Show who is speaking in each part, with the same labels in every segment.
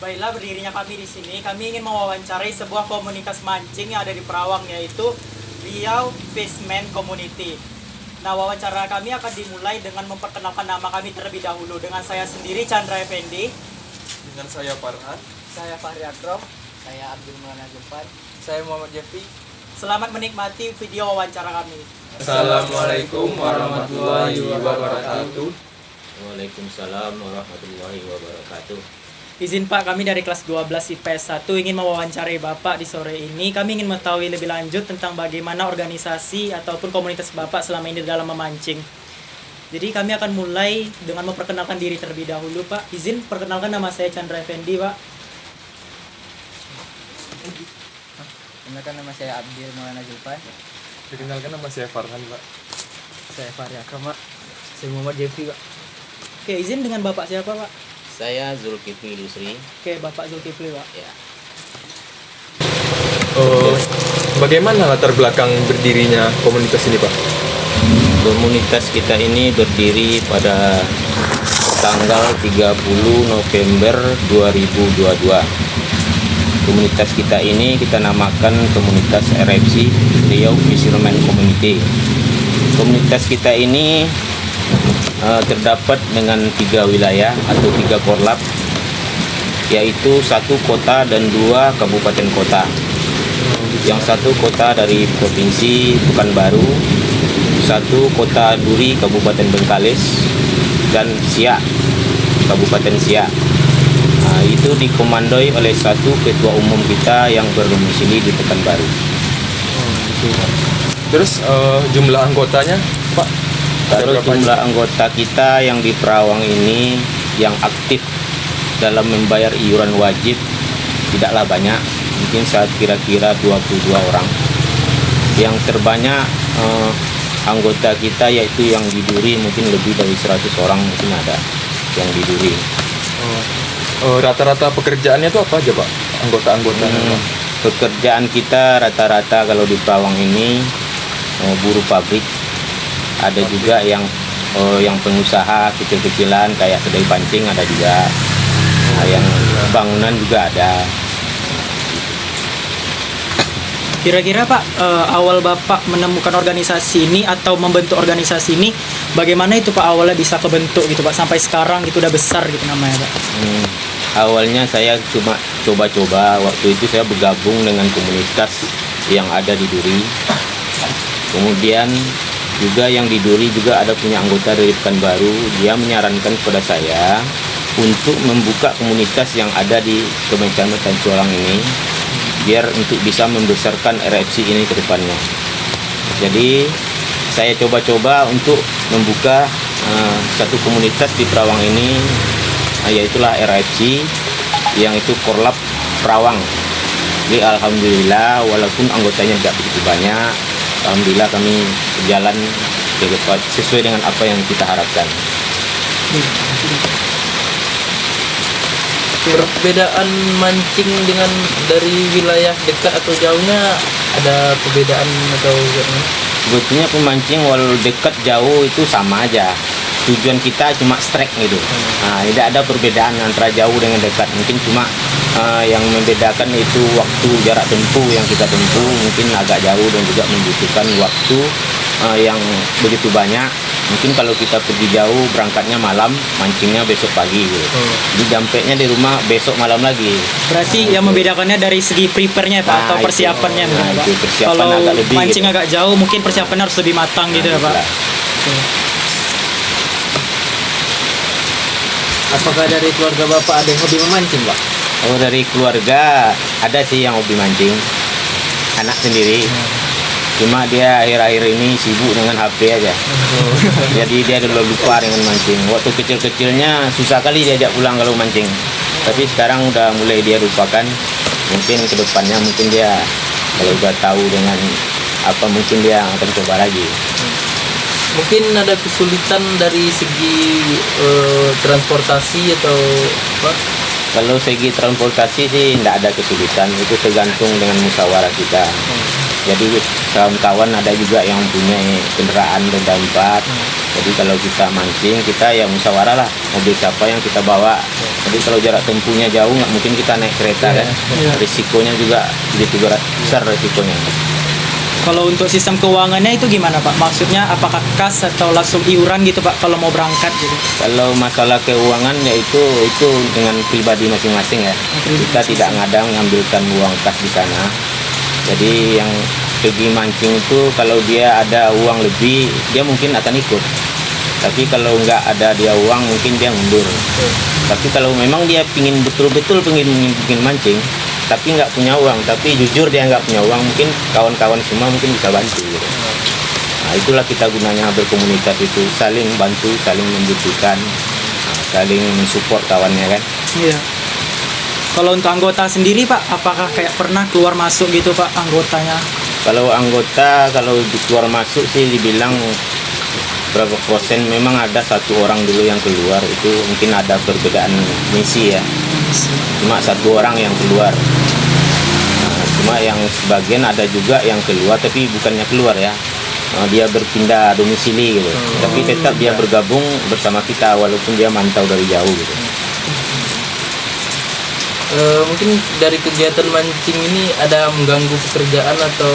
Speaker 1: Baiklah, berdirinya kami di sini, kami ingin mewawancarai sebuah komunitas mancing yang ada di Perawang, yaitu Riau Fisherman Community. Nah, wawancara kami akan dimulai dengan memperkenalkan nama kami terlebih dahulu. Dengan saya sendiri, Chandra Effendi.
Speaker 2: Dengan saya Farhan.
Speaker 3: Saya Fahri Akrom. Saya Abdul Maulana Julpan.
Speaker 2: Saya Muhammad Jeffy.
Speaker 1: Selamat menikmati video wawancara kami.
Speaker 2: Assalamualaikum warahmatullahi wabarakatuh.
Speaker 4: Waalaikumsalam warahmatullahi wabarakatuh.
Speaker 1: Izin Pak, kami dari kelas 12 IPS 1 ingin mewawancarai Bapak di sore ini. Kami ingin mengetahui lebih lanjut tentang bagaimana organisasi ataupun komunitas Bapak selama ini dalam memancing. Jadi kami akan mulai dengan memperkenalkan diri terlebih dahulu, Pak. Izin perkenalkan, nama saya Chandra Effendi, Pak.
Speaker 3: Kenalkan, nama saya Abdul Maulana Julpan.
Speaker 2: Dikenalkan, nama saya Farhan, Pak.
Speaker 3: Saya Fahri Akrom, Pak. Saya Muhammad Jeffy, Pak.
Speaker 1: Oke, izin dengan Bapak siapa, Pak?
Speaker 4: Saya Zulkifli Lusri.
Speaker 1: Oke, Bapak Zulkifli, Pak.
Speaker 4: Ya.
Speaker 2: Bagaimana latar belakang berdirinya komunitas ini, Pak?
Speaker 4: Komunitas kita ini berdiri pada tanggal 30 November 2022. Komunitas kita ini kita namakan komunitas RFC, Riau Fisherman Community. Komunitas kita ini terdapat dengan 3 wilayah atau 3 korlap, yaitu 1 kota dan 2 kabupaten kota. Yang 1 kota dari provinsi Pekanbaru, 1 kota Duri Kabupaten Bengkalis, dan Siak Kabupaten Siak. Nah, itu dikomandoi oleh 1 ketua umum kita yang berdomisili di Pekanbaru.
Speaker 2: Terus jumlah anggotanya, Pak?
Speaker 4: Kalau jumlah anggota kita yang di Perawang ini yang aktif dalam membayar iuran wajib tidaklah banyak, mungkin saat kira-kira 22 orang. Yang terbanyak anggota kita yaitu yang di Duri mungkin lebih dari 100 orang mungkin ada yang di Duri.
Speaker 2: Rata-rata pekerjaannya itu apa aja, Pak? Anggota-anggotanya?
Speaker 4: Pekerjaan kita rata-rata kalau di Perawang ini buruh pabrik. Ada juga yang pengusaha kecil-kecilan kayak kedai pancing ada juga. Nah, yang bangunan juga ada.
Speaker 1: Kira-kira Pak, awal Bapak menemukan organisasi ini atau membentuk organisasi ini, bagaimana itu Pak awalnya bisa kebentuk gitu Pak, sampai sekarang gitu udah besar gitu namanya Pak?
Speaker 4: Awalnya saya cuma coba-coba, waktu itu saya bergabung dengan komunitas yang ada di Duri. Kemudian juga yang di Duri juga ada punya anggota dari Pekanbaru, dia menyarankan kepada saya untuk membuka komunitas yang ada di Kecamatan Cualang ini, biar untuk bisa membesarkan RFC ini ke depannya. Jadi saya coba-coba untuk membuka satu komunitas di Perawang ini, yaitulah RFC, yang itu Korlap Perawang. Jadi alhamdulillah walaupun anggotanya tidak begitu banyak, alhamdulillah kami berjalan sesuai dengan apa yang kita harapkan.
Speaker 3: Perbedaan mancing dengan dari wilayah dekat atau jauhnya, ada perbedaan atau gimana?
Speaker 4: Sebetulnya pemancing walau dekat jauh itu sama aja. Tujuan kita cuma strike gitu. Nah, tidak ada perbedaan antara jauh dengan dekat. Mungkin cuma yang membedakan itu waktu jarak tempuh yang kita tempuh mungkin agak jauh dan juga membutuhkan waktu yang begitu banyak. Mungkin kalau kita pergi jauh berangkatnya malam, mancingnya besok pagi gitu. Jadi jampeknya di rumah besok malam lagi.
Speaker 1: Berarti yang membedakannya dari segi prepare-nya Pak, atau persiapannya mungkin Pak.
Speaker 4: Persiapan
Speaker 1: Kalau
Speaker 4: agak lebih
Speaker 1: mancing
Speaker 4: gitu.
Speaker 1: agak jauh mungkin persiapannya harus lebih matang gitu ya Pak.
Speaker 3: Apakah dari keluarga Bapak ada yang hobi memancing, Pak?
Speaker 4: Oh, dari keluarga ada sih yang hobi mancing, anak sendiri. Cuma dia akhir-akhir ini sibuk dengan HP aja. Jadi dia udah lupa dengan mancing. Waktu kecil-kecilnya susah kali diajak pulang kalau mancing. Tapi sekarang udah mulai dia lupakan. Mungkin kedepannya mungkin dia kalau udah tahu dengan apa mungkin dia akan coba lagi.
Speaker 3: Mungkin ada kesulitan dari segi transportasi atau apa?
Speaker 4: Kalau segi transportasi sih tidak ada kesulitan. Itu tergantung dengan musyawarah kita. Jadi kawan-kawan ada juga yang punya kendaraan roda 4. Jadi kalau kita mancing, kita ya musyawarah lah mobil siapa yang kita bawa. Jadi kalau jarak tempuhnya jauh nggak mungkin kita naik kereta kan. Risikonya juga begitu besar risikonya.
Speaker 1: Kalau untuk sistem keuangannya itu gimana Pak? Maksudnya apakah kas atau langsung iuran gitu Pak kalau mau berangkat gitu?
Speaker 4: Kalau masalah keuangan ya itu dengan pribadi masing-masing ya. Kita tidak ngadang ngambilkan uang kas di sana. Jadi yang pergi mancing itu kalau dia ada uang lebih, dia mungkin akan ikut. Tapi kalau nggak ada dia uang, mungkin dia mundur. Tapi kalau memang dia pingin betul-betul pingin mancing, tapi nggak punya uang, tapi jujur dia nggak punya uang, mungkin kawan-kawan semua mungkin bisa bantu gitu. Nah, itulah kita gunanya berkomunitas itu, saling bantu, saling membutuhkan, saling mensupport kawannya kan.
Speaker 1: Iya. Kalau untuk anggota sendiri Pak, apakah kayak pernah keluar masuk gitu Pak anggotanya?
Speaker 4: Kalau anggota, kalau di keluar masuk sih dibilang berapa persen, memang ada satu orang dulu yang keluar, itu mungkin ada perbedaan misi ya. Cuma satu orang yang keluar. Nah, cuma yang sebagian ada juga yang keluar, tapi bukannya keluar ya. Dia berpindah domisili gitu. Tapi tetap dia bergabung bersama kita walaupun dia mantau dari jauh gitu.
Speaker 3: Mungkin dari kegiatan mancing ini ada mengganggu pekerjaan atau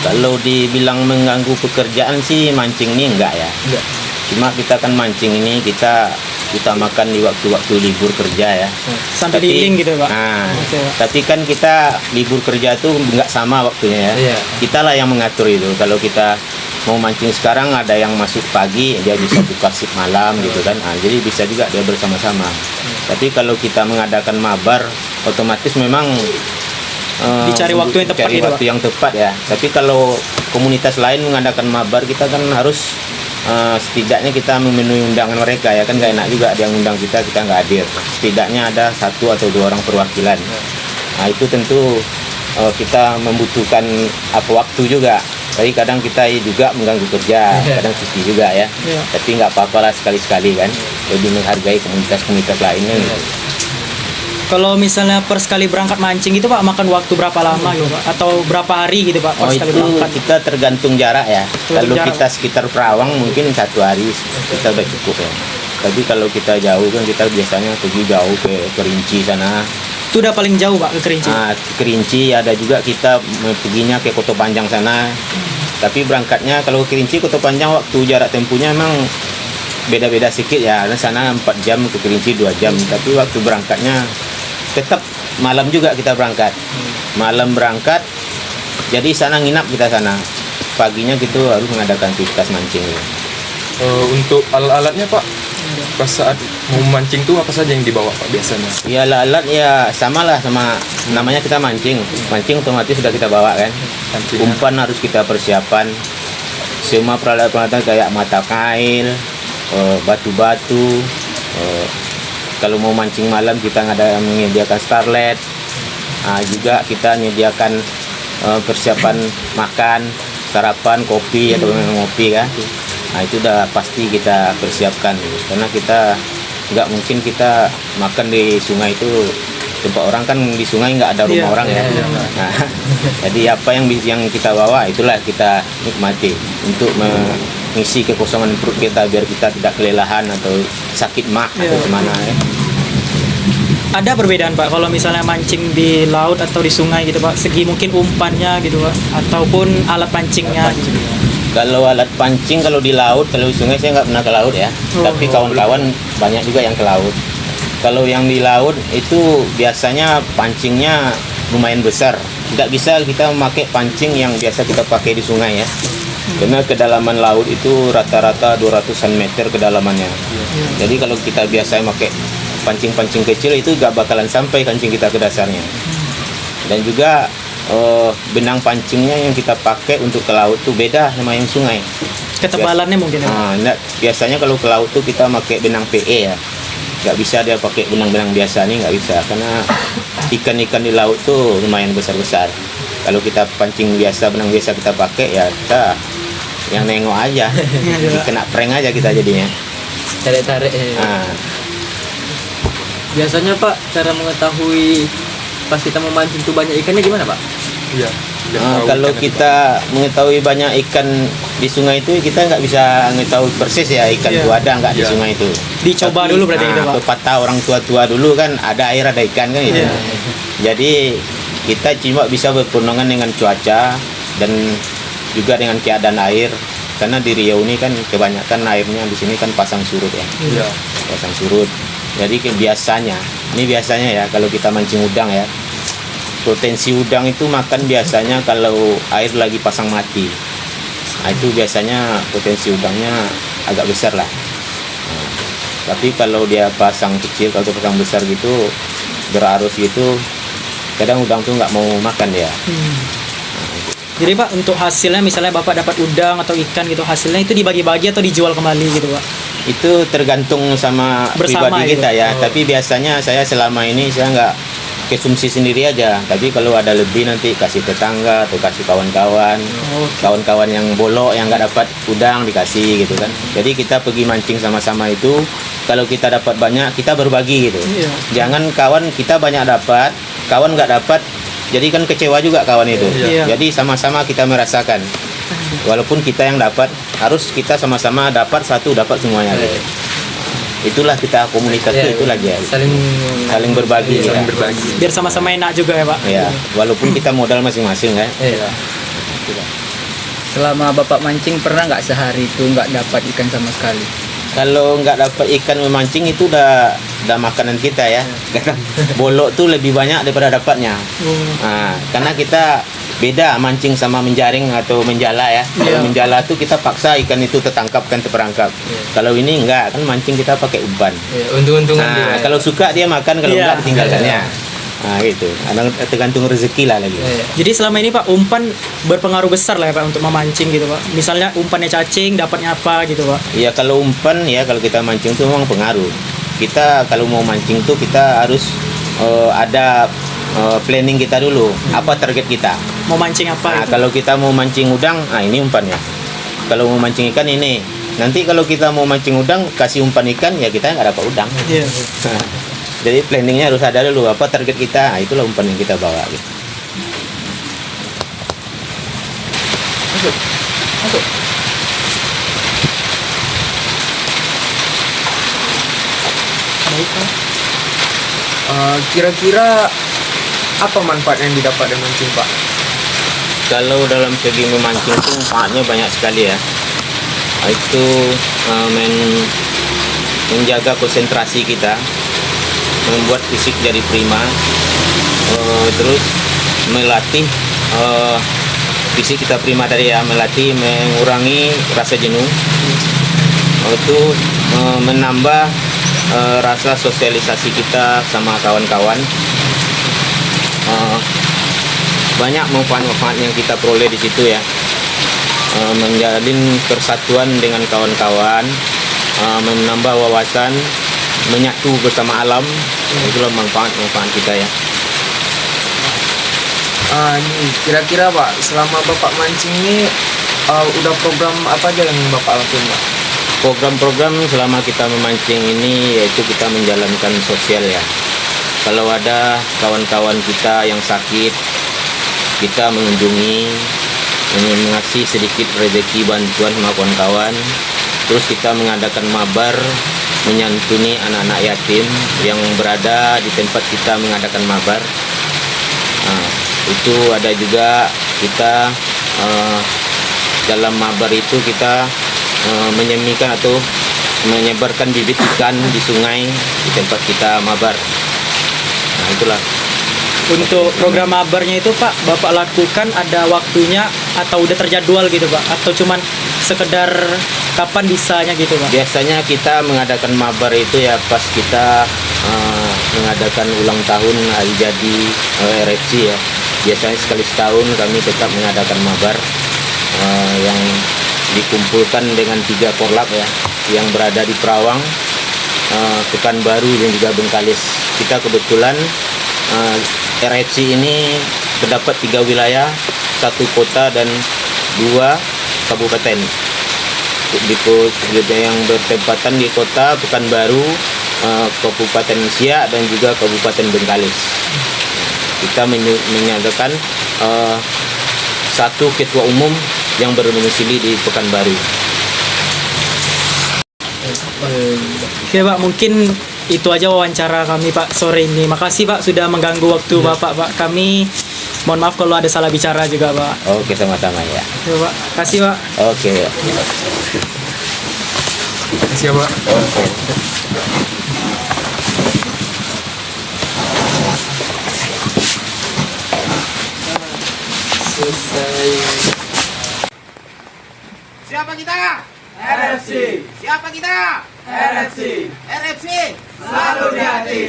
Speaker 4: Kalau dibilang mengganggu pekerjaan sih mancing ini enggak ya.
Speaker 3: enggak?
Speaker 4: Cuma kita kan mancing ini kita utamakan di waktu-waktu libur kerja ya.
Speaker 1: Sampai diiling gitu Pak?
Speaker 4: Nah,
Speaker 1: Oke, Pak.
Speaker 4: tapi kan kita libur kerja tuh nggak sama waktunya ya.
Speaker 3: Iya.
Speaker 4: Kita lah yang mengatur itu. Kalau kita mau mancing sekarang ada yang masuk pagi, dia bisa buka shift malam gitu kan. Nah, jadi bisa juga dia bersama-sama. Tapi kalau kita mengadakan mabar, otomatis memang
Speaker 1: Dicari waktu yang tepat
Speaker 4: cari
Speaker 1: gitu,
Speaker 4: waktu
Speaker 1: Pak?
Speaker 4: yang tepat ya. Tapi kalau komunitas lain mengadakan mabar, kita kan harus setidaknya kita memenuhi undangan mereka ya kan, nggak enak juga dia ngundang kita nggak hadir. Setidaknya ada 1 atau 2 orang perwakilan. Nah itu tentu kita membutuhkan waktu juga. Tapi kadang kita juga mengganggu kerja, kadang cuti juga ya.
Speaker 1: Iya.
Speaker 4: Tapi nggak apa-apa lah sekali-sekali kan. Lebih menghargai komunitas-komunitas lainnya gitu.
Speaker 1: Kalau misalnya per sekali berangkat mancing itu Pak makan waktu berapa lama gitu Pak? Atau berapa hari gitu Pak per
Speaker 4: Oh
Speaker 1: sekali
Speaker 4: itu
Speaker 1: berangkat?
Speaker 4: kita tergantung jarak ya. Kalau
Speaker 1: jarak.
Speaker 4: kita sekitar Perawang mungkin 1 hari kita udah cukup ya. Tapi kalau kita jauh kan kita biasanya pergi jauh ke Kerinci sana.
Speaker 1: Itu udah paling jauh Pak ke Kerinci?
Speaker 4: Nah, Kerinci ada juga kita perginya ke Kota Panjang sana. Tapi berangkatnya kalau Kerinci Kota Panjang waktu jarak tempuhnya memang beda-beda sedikit ya. Karena sana 4 jam ke Kerinci 2 jam. Tapi waktu berangkatnya tetap malam juga kita berangkat. Malam berangkat. Jadi sana nginap kita sana. Paginya gitu harus mengadakan aktivitas mancing.
Speaker 2: Untuk alat-alatnya Pak, pas saat mau mancing tuh apa saja yang dibawa Pak biasanya?
Speaker 4: Ya alat ya sama lah sama namanya kita mancing. Mancing otomatis sudah kita bawa kan.
Speaker 2: Mancing.
Speaker 4: Umpan harus kita persiapan. Semua peralatan kayak mata kail, batu-batu. Kalau mau mancing malam kita ada menyediakan starlet. Juga kita menyediakan persiapan makan, sarapan, kopi atau ngopi kan. Nah itu udah pasti kita persiapkan karena kita nggak mungkin kita makan di sungai itu, tempat orang kan di sungai nggak ada rumah
Speaker 1: Iya,
Speaker 4: orang ya.
Speaker 1: iya.
Speaker 4: Nah, jadi apa yang kita bawa itulah kita nikmati untuk mengisi kekosongan perut kita biar kita tidak kelelahan atau sakit mah atau
Speaker 1: Iya.
Speaker 4: kemana ya.
Speaker 1: Ada perbedaan Pak kalau misalnya mancing di laut atau di sungai gitu Pak? Segi mungkin umpannya gitu Pak? Ataupun alat pancingnya gitu.
Speaker 4: Kalau alat pancing kalau di laut, kalau di sungai saya nggak pernah ke laut ya. Tapi kawan-kawan banyak juga yang ke laut. Kalau yang di laut itu biasanya pancingnya lumayan besar. Tidak bisa kita memakai pancing yang biasa kita pakai di sungai ya. Karena kedalaman laut itu rata-rata 200-an meter kedalamannya. Jadi kalau kita biasa pakai pancing-pancing kecil itu gak bakalan sampai kancing kita ke dasarnya. Dan juga benang pancingnya yang kita pakai untuk ke laut tuh beda sama yang sungai.
Speaker 1: Ketebalannya mungkin ya Pak?
Speaker 4: Biasanya kalau ke laut tuh kita pakai benang PE ya. Nggak bisa dia pakai benang-benang biasa nih, nggak bisa karena ikan-ikan di laut tuh lumayan besar-besar. Kalau kita pancing biasa, benang biasa kita pakai ya kita yang nengok aja, kena prank aja kita jadinya.
Speaker 3: Tarik-tarik.
Speaker 4: Nah,
Speaker 3: Biasanya Pak, cara mengetahui pas kita memancing itu banyak ikannya gimana Pak?
Speaker 2: Iya. Tidak
Speaker 4: Ah,
Speaker 2: tahu
Speaker 4: kalau
Speaker 2: ikan itu,
Speaker 4: kita mengetahui banyak ikan di sungai itu, kita nggak bisa mengetahui persis ya ikan
Speaker 1: Iya.
Speaker 4: itu ada nggak di
Speaker 2: Iya.
Speaker 4: sungai itu.
Speaker 1: Dicoba dulu berarti gitu, Pak.
Speaker 4: Pepatah orang tua-tua dulu kan, ada air ada ikan kan gitu.
Speaker 1: Iya.
Speaker 4: Jadi kita cuma bisa berperuntungan dengan cuaca dan juga dengan keadaan air. Karena di Riau ini kan kebanyakan airnya di sini kan pasang surut ya,
Speaker 2: Iya.
Speaker 4: pasang surut. Jadi biasanya, ini biasanya ya kalau kita mancing udang ya, potensi udang itu makan biasanya kalau air lagi pasang mati. Nah, itu biasanya potensi udangnya agak besar lah. Nah, tapi kalau dia pasang kecil, kalau dia pasang besar gitu, berarus gitu, kadang udang tuh nggak mau makan dia.
Speaker 1: Jadi Pak, untuk hasilnya misalnya Bapak dapat udang atau ikan gitu, hasilnya itu dibagi-bagi atau dijual kembali gitu Pak?
Speaker 4: Itu tergantung sama
Speaker 1: Bersama
Speaker 4: pribadi
Speaker 1: gitu.
Speaker 4: kita ya. Tapi biasanya saya selama ini saya nggak konsumsi sendiri aja. Tapi kalau ada lebih nanti kasih tetangga atau kasih kawan-kawan. Kawan-kawan yang bolok yang nggak dapat udang dikasih gitu kan. Jadi kita pergi mancing sama-sama itu. Kalau kita dapat banyak kita berbagi gitu.
Speaker 1: Iya.
Speaker 4: Jangan kawan kita banyak dapat, kawan nggak dapat. Jadi kan kecewa juga kawan itu.
Speaker 1: Iya.
Speaker 4: Jadi sama-sama kita merasakan. Walaupun kita yang dapat, harus kita sama-sama dapat satu, dapat semuanya. Gitu. Itulah kita komunitas
Speaker 3: Iya,
Speaker 4: itu lagi ya. Saling berbagi.
Speaker 2: Saling
Speaker 4: ya.
Speaker 2: berbagi.
Speaker 1: Biar sama-sama enak juga ya Pak?
Speaker 4: Ya, walaupun kita modal masing-masing kan.
Speaker 3: Iya. Selama Bapak mancing pernah nggak sehari itu nggak dapat ikan sama sekali?
Speaker 4: Kalau nggak dapat ikan memancing itu udah makanan kita ya. Karena bolok tuh lebih banyak daripada dapatnya. Nah, karena kita beda mancing sama menjaring atau menjala ya. Kalau menjala tuh kita paksa ikan itu tertangkap kan terperangkap. Kalau ini enggak, kan mancing kita pakai umpan.
Speaker 3: Iya, untung-untungan
Speaker 4: Nah,
Speaker 3: dia.
Speaker 4: kalau suka dia makan, kalau
Speaker 1: Iya.
Speaker 4: enggak ditinggalkannya. Nah, gitu. Tergantung rezeki lah lagi.
Speaker 3: Iya.
Speaker 1: Jadi selama ini Pak, umpan berpengaruh besar lah ya Pak untuk memancing gitu Pak? Misalnya umpannya cacing, dapatnya apa gitu Pak?
Speaker 4: Iya, kalau umpan ya kalau kita mancing itu memang pengaruh. Kita kalau mau mancing tuh kita harus ada planning kita dulu. Apa target kita?
Speaker 1: Mau mancing apa
Speaker 4: Nah,
Speaker 1: gitu?
Speaker 4: kalau kita mau mancing udang, nah ini umpannya. Kalau mau mancing ikan ini. Nanti kalau kita mau mancing udang, kasih umpan ikan, ya kita nggak dapat udang.
Speaker 1: Iya.
Speaker 4: Jadi planningnya harus ada dulu. Apa target kita? Nah, itulah umpan yang kita bawa. Gitu.
Speaker 3: Masuk.
Speaker 1: Baik Pak.
Speaker 2: Kira-kira apa manfaat yang didapat dari mancing, Pak?
Speaker 4: Kalau dalam segi memancing itu manfaatnya banyak sekali ya. Itu menjaga konsentrasi kita, membuat fisik jadi prima, terus melatih fisik kita prima tadi ya, melatih mengurangi rasa jenuh, itu menambah rasa sosialisasi kita sama kawan-kawan. Banyak manfaat-manfaat yang kita peroleh di situ ya. Menjalin persatuan dengan kawan-kawan, menambah wawasan, menyatu bersama alam. Itulah manfaat-manfaat kita ya.
Speaker 2: Ini kira-kira Pak, selama Bapak mancing ini udah program apa aja yang Bapak lakuin, Pak?
Speaker 4: Program-program selama kita memancing ini yaitu kita menjalankan sosial ya. Kalau ada kawan-kawan kita yang sakit, kita mengunjungi, mengasih sedikit rezeki bantuan sama kawan-kawan. Terus kita mengadakan mabar, menyantuni anak-anak yatim yang berada di tempat kita mengadakan mabar. Nah, itu ada juga kita dalam mabar itu kita menyemikan atau menyebarkan bibit ikan di sungai di tempat kita mabar. Nah, itulah.
Speaker 1: Untuk program mabarnya itu Pak, Bapak lakukan ada waktunya atau udah terjadwal gitu Pak? Atau cuman sekedar kapan bisanya gitu Pak?
Speaker 4: Biasanya kita mengadakan mabar itu ya pas kita mengadakan ulang tahun hari jadi RFC ya. Biasanya sekali setahun kami tetap mengadakan mabar yang dikumpulkan dengan 3 korlap ya, yang berada di Perawang, Pekanbaru dan juga Bengkalis. Kita kebetulan RFC ini terdapat 3 wilayah, 1 kota dan 2 kabupaten. Yang bertempatan di kota Pekanbaru, Kabupaten Siak dan juga Kabupaten Bengkalis. Kita menyatakan satu ketua umum yang berdomisili di Pekanbaru.
Speaker 1: Oke Pak, mungkin itu aja wawancara kami Pak sore ini. Makasih Pak sudah mengganggu waktu Bapak Pak. Kami mohon maaf kalau ada salah bicara juga Pak.
Speaker 4: Oke, sama-sama ya.
Speaker 1: Oke Pak, kasih Pak.
Speaker 4: Oke.
Speaker 2: Siap Pak.
Speaker 4: Oke.
Speaker 3: Selesai.
Speaker 5: Siapa kita? RFC. Siapa kita? RFC. RFC. Selalu di hati.